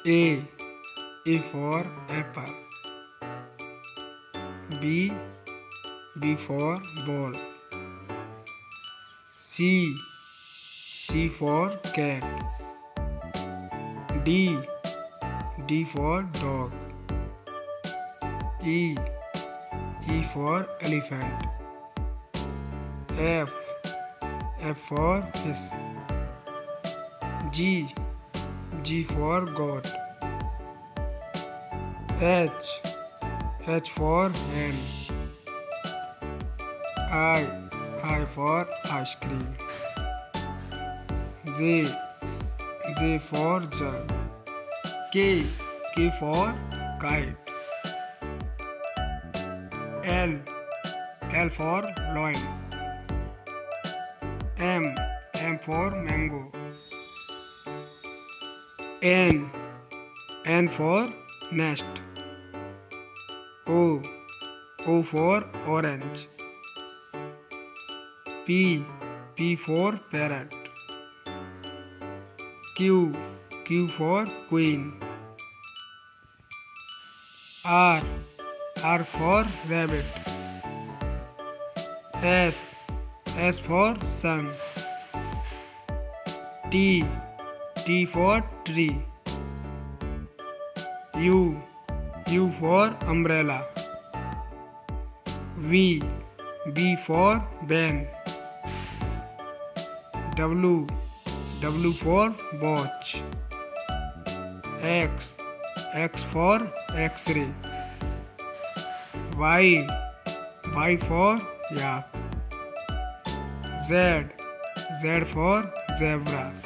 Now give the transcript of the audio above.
A. A for apple. B. B for ball. C. C for cat. D. D for dog. E. E for elephant. F. F for fish. G. G for goat. H. H for hen. I for ice cream. J. J for jug. K. K for kite. L. L for lion. M. M for mango. N. N for nest. O. O for orange. P. P for parrot. Q. Q for queen. R. R for rabbit. S. S for sun. T. T for tree. U. U for umbrella. V. V for van. W. W for watch. X. X for X-ray. Y. Y for yak. Z. Z for zebra.